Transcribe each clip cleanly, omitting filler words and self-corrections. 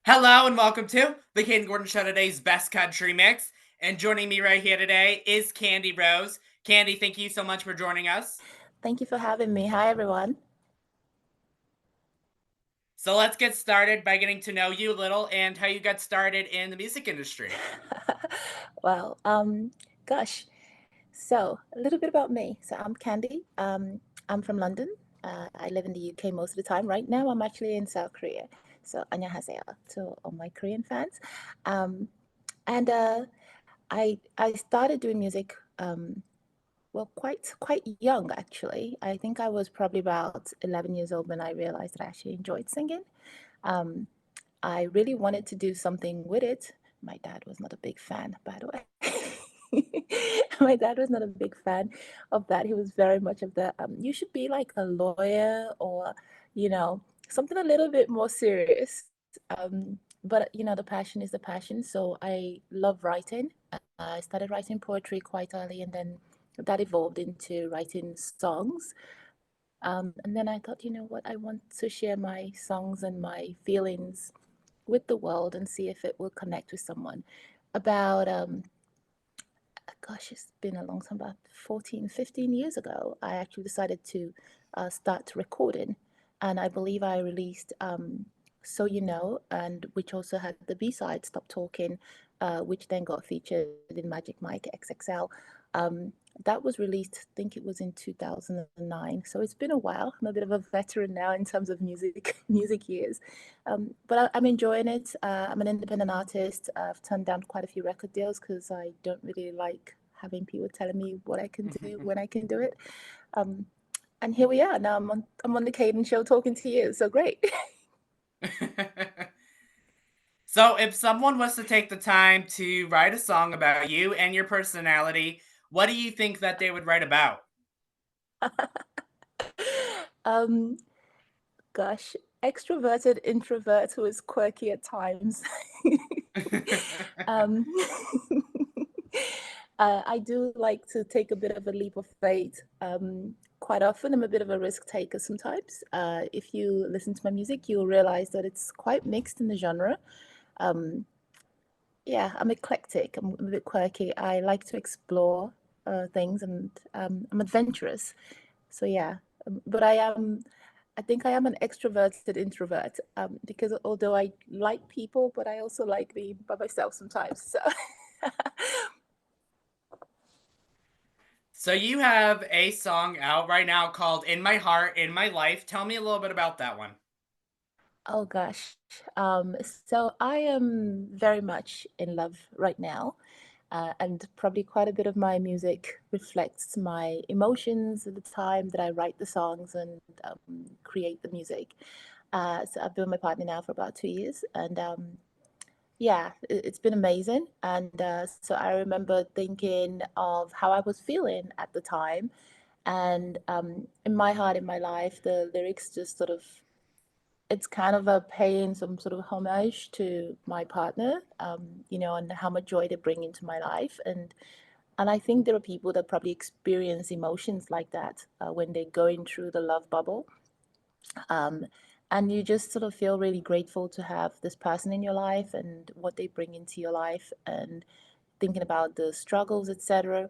Hello and welcome to the Kayden Gordon Show, today's best country mix. And joining me right here today is Candy Rose. Candy, thank you so much for joining us. Thank you for having me. Hi, everyone. So let's get started by getting to know you a little and how you got started in the music industry. Well, gosh. So, a little bit about me. So, I'm Candy. I'm from London. I live in the UK most of the time. Right now, I'm actually in South Korea. So, 안녕하세요 to all my Korean fans. Um, and I started doing music well quite young actually. I think I was probably about 11 years old when I realized that I actually enjoyed singing. Um, I really wanted to do something with it. My dad was not a big fan, by the way. My dad was not a big fan of that. He was very much of the you should be like a lawyer or, you know, something a little bit more serious. But the passion is the passion. So I love writing. I started writing poetry quite early, and then that evolved into writing songs. And then I thought, you know what, I want to share my songs and my feelings with the world and see if it will connect with someone. About, gosh, it's been a long time, about 14, 15 years ago, I actually decided to start recording. And I believe I released So You Know, and which also had the B side, Stop Talking, which then got featured in Magic Mike XXL. Um, that was released, I think it was in 2009. So it's been a while. I'm a bit of a veteran now in terms of music music years. But I'm enjoying it. I'm an independent artist. I've turned down quite a few record deals because I don't really like having people telling me what I can do when I can do it. Um, and here we are. Now I'm on the Kayden show talking to you. So great. So, if someone was to take the time to write a song about you and your personality, what do you think that they would write about? um, Gosh, extroverted introvert who is quirky at times. um, I do like to take a bit of a leap of faith. Quite often, I'm a bit of a risk taker sometimes. If you listen to my music, you'll realize that it's quite mixed in the genre. Um, yeah, I'm eclectic. I'm a bit quirky. I like to explore things, and I'm adventurous. So yeah, but I think I am an extroverted introvert because although I like people, but I also like being by myself sometimes. So, So, you have a song out right now called In My Heart, In My Life. Tell me a little bit about that one. oh gosh. So I am very much in love right now. And probably quite a bit of my music reflects my emotions at the time that I write the songs and create the music. So I've been with my partner now for about 2 years, and yeah, it's been amazing. And so I remember thinking of how I was feeling at the time. And in my heart, in my life, the lyrics just sort of, it's kind of a paying some sort of homage to my partner, and how much joy they bring into my life. And I think there are people that probably experience emotions like that when they're going through the love bubble. Um, and you just sort of feel really grateful to have this person in your life and what they bring into your life and thinking about the struggles, etc.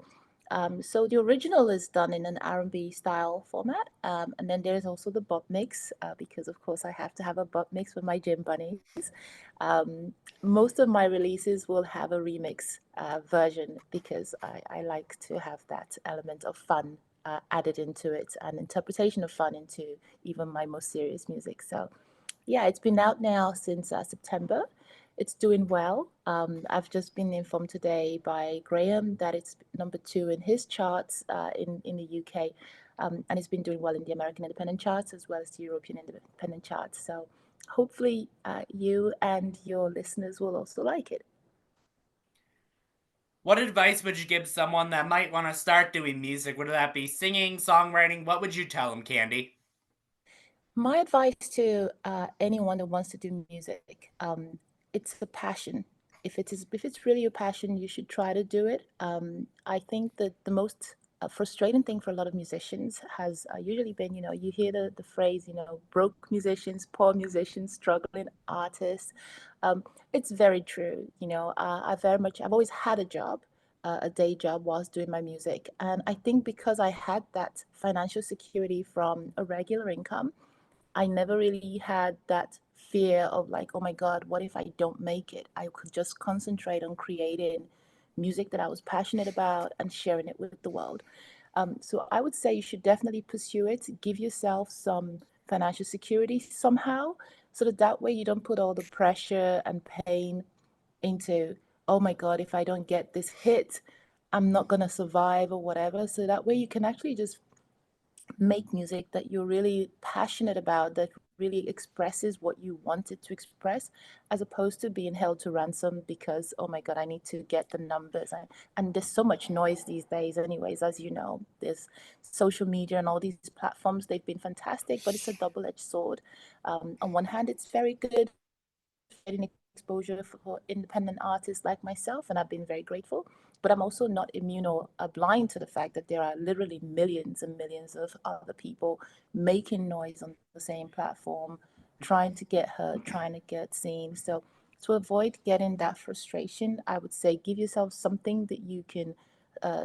So the original is done in an R&B style format, and then there's also the bop mix because of course I have to have a bop mix with my gym bunnies. Um, Most of my releases will have a remix version because I like to have that element of fun added into it and interpretation of fun into even my most serious music. So yeah, it's been out now since September. It's doing well. I've just been informed today by Graham that it's number 2 in his charts in the UK, and it's been doing well in the American independent charts as well as the European independent charts. So hopefully, you and your listeners will also like it. What advice would you give someone that might want to start doing music? Would that be singing, songwriting? What would you tell them, Candy? My advice to anyone that wants to do music, it's a passion. If it's really your passion, you should try to do it. I think that the most a frustrating thing for a lot of musicians has usually been, you hear the phrase, broke musicians, poor musicians, struggling artists. Um, it's very true. I've always had a job, a day job whilst doing my music. And I think because I had that financial security from a regular income, I never really had that fear of like, oh my God, what if I don't make it? I could just concentrate on creating music that I was passionate about and sharing it with the world. So I would say you should definitely pursue it. Give yourself some financial security somehow, so that way you don't put all the pressure and pain into, oh my God, if I don't get this hit, I'm not going to survive or whatever. So that way you can actually just make music that you're really passionate about, that really expresses what you wanted to express, as opposed to being held to ransom because, oh my God, I need to get the numbers. And there's so much noise these days, anyways, as you know. There's social media and all these platforms, they've been fantastic, but it's a double edged sword. On one hand, it's very good getting exposure for independent artists like myself, and I've been very grateful. But I'm also not immune or blind to the fact that there are literally millions and millions of other people making noise on the same platform, trying to get heard, trying to get seen. So, to avoid getting that frustration, I would say give yourself something that you can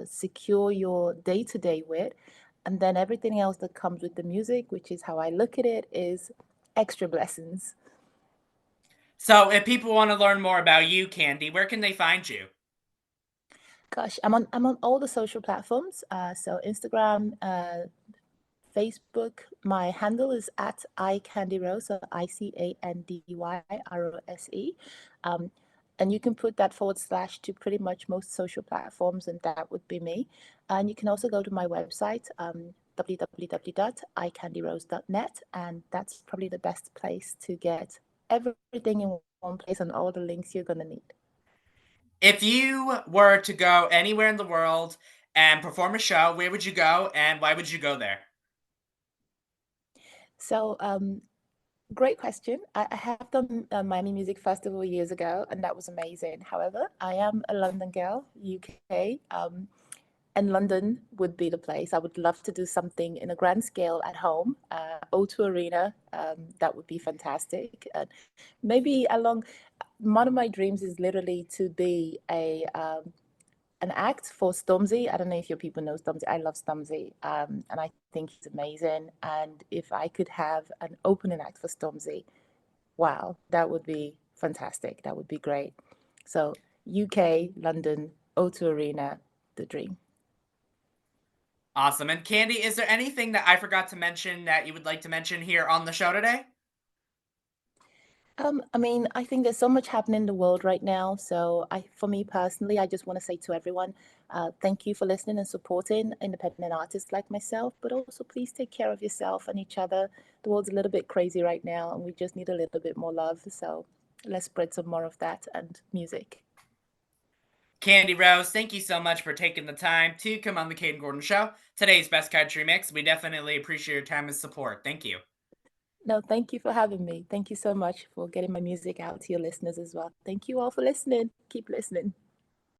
secure your day to day with. And then everything else that comes with the music, which is how I look at it, is extra blessings. So, if people want to learn more about you, Candy, where can they find you? Gosh, I'm on all the social platforms. So Instagram, Facebook. My handle is at iCandyRose, so ICANDYROSE. Um, and you can put that forward slash to pretty much most social platforms, and that would be me. And you can also go to my website, www.icandyrose.net, and that's probably the best place to get everything in one place and all the links you're going to need. If you were to go anywhere in the world and perform a show, where would you go and why would you go there? So, great question. I have done Miami Music Festival years ago, and that was amazing. However, I am a London girl, UK, and London would be the place. I would love to do something in a grand scale at home, O2 Arena. That would be fantastic. And maybe along, one of my dreams is literally to be a an act for Stormzy. I don't know if your people know Stormzy. I love Stormzy, and I think he's amazing. And if I could have an opening act for Stormzy, wow, that would be fantastic. That would be great. So UK, London, O2 Arena, the dream. Awesome. And Candy, is there anything that I forgot to mention that you would like to mention here on the show today? I mean, I think there's so much happening in the world right now. So, for me personally, I just want to say to everyone, thank you for listening and supporting independent artists like myself. But also, please take care of yourself and each other. The world's a little bit crazy right now, and we just need a little bit more love. So, let's spread some more of that and music. Candy Rose, thank you so much for taking the time to come on the Kayden Gordon Show. Today's Best Country Mix. We definitely appreciate your time and support. Thank you. No, thank you for having me. Thank you so much for getting my music out to your listeners as well. Thank you all for listening. Keep listening.